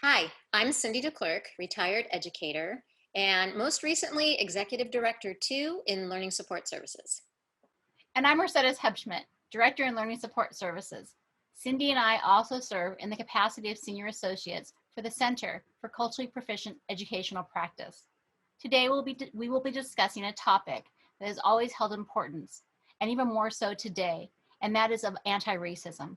Hi, I'm Cindy DeClerc, retired educator, and most recently Executive Director 2 in Learning Support Services. And I'm Mercedes Hebschmidt, Director in Learning Support Services. Cindy and I also serve in the capacity of Senior Associates for the Center for Culturally Proficient Educational Practice. Today we will be discussing a topic that has always held importance, and even more so today, and that is of anti-racism.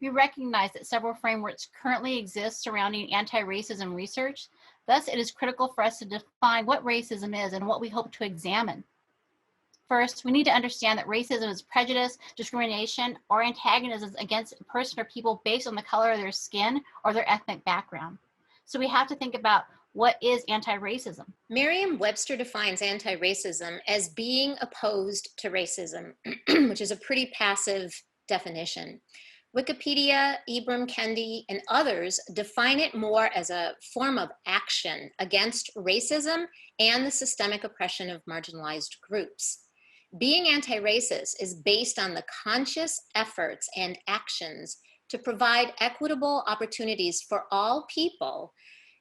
We recognize that several frameworks currently exist surrounding anti-racism research. Thus, it is critical for us to define what racism is and what we hope to examine. First, we need to understand that racism is prejudice, discrimination, or antagonism against a person or people based on the color of their skin or their ethnic background. So we have to think about what is anti-racism. Merriam-Webster defines anti-racism as being opposed to racism, which is a pretty passive definition. Wikipedia, Ibram Kendi, and others define it more as a form of action against racism and the systemic oppression of marginalized groups. Being anti-racist is based on the conscious efforts and actions to provide equitable opportunities for all people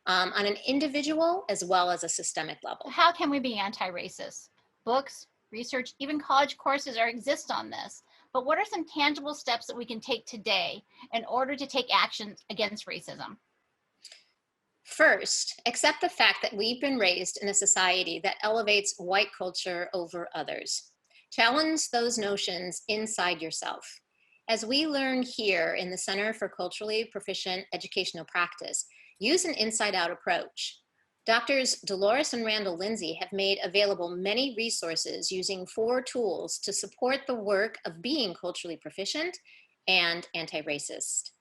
on an individual as well as a systemic level. So how can we be anti-racist? Books, research, even college courses exist on this. But what are some tangible steps that we can take today in order to take action against racism? First, accept the fact that we've been raised in a society that elevates white culture over others. Challenge those notions inside yourself. As we learn here in the Center for Culturally Proficient Educational Practice, use an inside-out approach. Doctors Dolores and Randall Lindsay have made available many resources using 4 tools to support the work of being culturally proficient and anti-racist.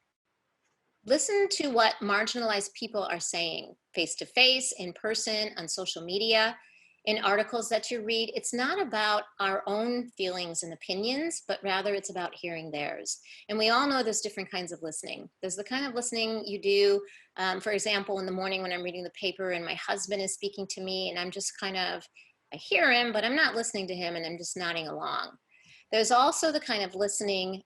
Listen to what marginalized people are saying face to face, in person, on social media, in articles that you read. It's not about our own feelings and opinions, but rather it's about hearing theirs. And we all know there's different kinds of listening. There's the kind of listening you do, for example, in the morning when I'm reading the paper and my husband is speaking to me and I'm just I hear him, but I'm not listening to him and I'm just nodding along. There's also the kind of listening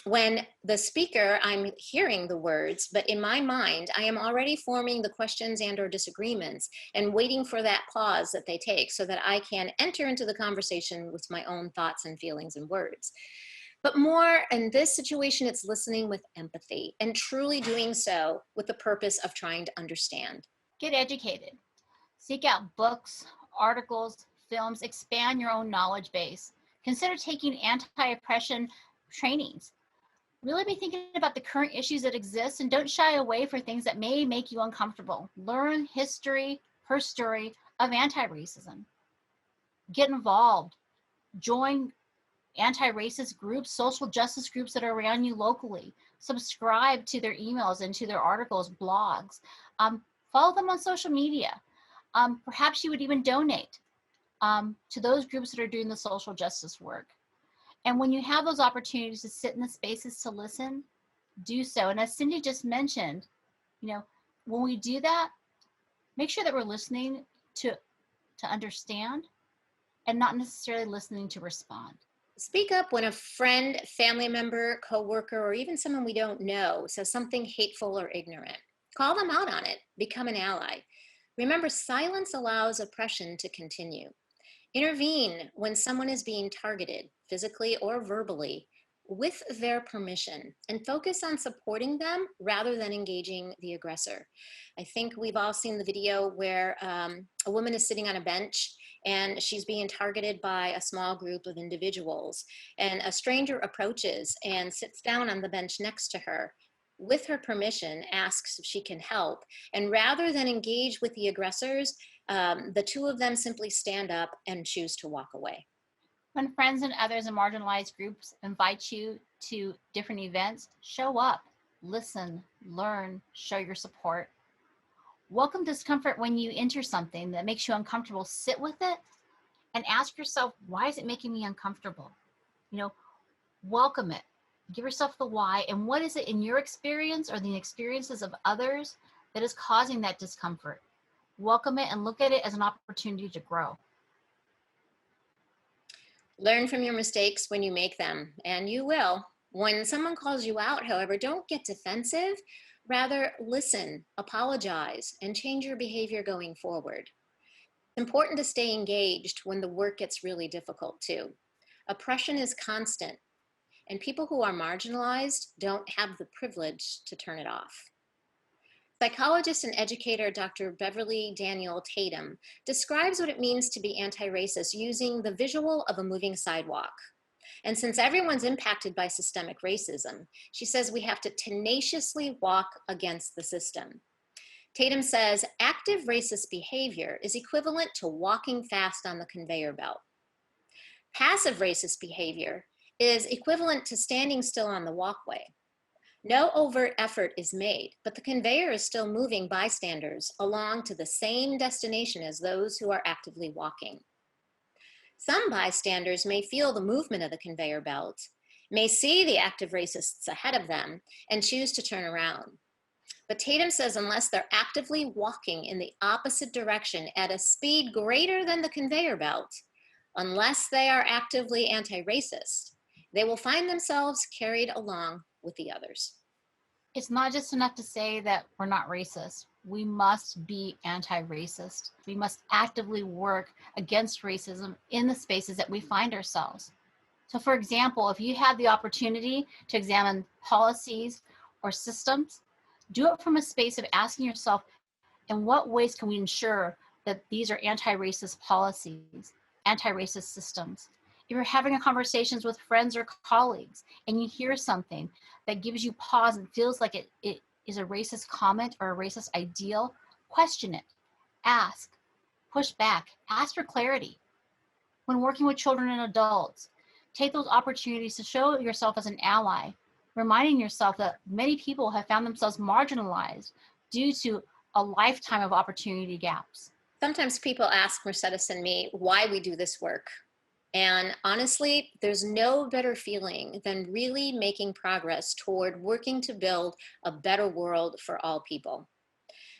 when the speaker, I'm hearing the words, but in my mind, I am already forming the questions and or disagreements and waiting for that pause that they take so that I can enter into the conversation with my own thoughts and feelings and words. But more in this situation, it's listening with empathy and truly doing so with the purpose of trying to understand. Get educated. Seek out books, articles, films, expand your own knowledge base. Consider taking anti-oppression trainings. Really be thinking about the current issues that exist and don't shy away for things that may make you uncomfortable. Learn history, her story of anti-racism. Get involved. Join anti-racist groups, social justice groups that are around you locally. Subscribe to their emails and to their articles, blogs. Follow them on social media. Perhaps you would even donate to those groups that are doing the social justice work. And when you have those opportunities to sit in the spaces to listen, do so. And as Cindy just mentioned, when we do that, make sure that we're listening to understand and not necessarily listening to respond. Speak up when a friend, family member, coworker, or even someone we don't know says something hateful or ignorant. Call them out on it. Become an ally. Remember, silence allows oppression to continue. Intervene when someone is being targeted, physically or verbally, with their permission, and focus on supporting them rather than engaging the aggressor. I think we've all seen the video where a woman is sitting on a bench and she's being targeted by a small group of individuals, and a stranger approaches and sits down on the bench next to her. With her permission, asks if she can help, and rather than engage with the aggressors, the two of them simply stand up and choose to walk away. When friends and others in marginalized groups invite you to different events, show up, listen, learn, show your support. Welcome discomfort when you enter something that makes you uncomfortable. Sit with it and ask yourself, why is it making me uncomfortable? Welcome it. Give yourself the why, and what is it in your experience or the experiences of others that is causing that discomfort? Welcome it and look at it as an opportunity to grow. Learn from your mistakes when you make them, and you will. When someone calls you out, however, don't get defensive. Rather, listen, apologize, and change your behavior going forward. It's important to stay engaged when the work gets really difficult, too. Oppression is constant, and people who are marginalized don't have the privilege to turn it off. Psychologist and educator Dr. Beverly Daniel Tatum describes what it means to be anti racist using the visual of a moving sidewalk. And since everyone's impacted by systemic racism, she says we have to tenaciously walk against the system. Tatum says active racist behavior is equivalent to walking fast on the conveyor belt. Passive racist behavior is equivalent to standing still on the walkway. No overt effort is made, but the conveyor is still moving bystanders along to the same destination as those who are actively walking. Some bystanders may feel the movement of the conveyor belt, may see the active racists ahead of them, and choose to turn around. But Tatum says unless they're actively walking in the opposite direction at a speed greater than the conveyor belt, unless they are actively anti-racist, they will find themselves carried along with the others. It's not just enough to say that we're not racist. We must be anti-racist. We must actively work against racism in the spaces that we find ourselves. So for example, if you have the opportunity to examine policies or systems, do it from a space of asking yourself, in what ways can we ensure that these are anti-racist policies, anti-racist systems? If you're having conversations with friends or colleagues and you hear something that gives you pause and feels like it is a racist comment or a racist ideal, question it, ask, push back, ask for clarity. When working with children and adults, take those opportunities to show yourself as an ally, reminding yourself that many people have found themselves marginalized due to a lifetime of opportunity gaps. Sometimes people ask Mercedes and me why we do this work. And honestly, there's no better feeling than really making progress toward working to build a better world for all people.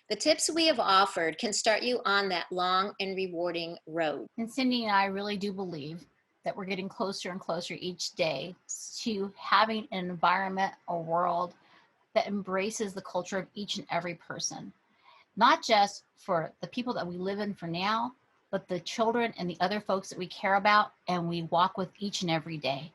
The tips we have offered can start you on that long and rewarding road. And Cindy and I really do believe that we're getting closer and closer each day to having an environment, a world that embraces the culture of each and every person, not just for the people that we live in for now, but the children and the other folks that we care about and we walk with each and every day.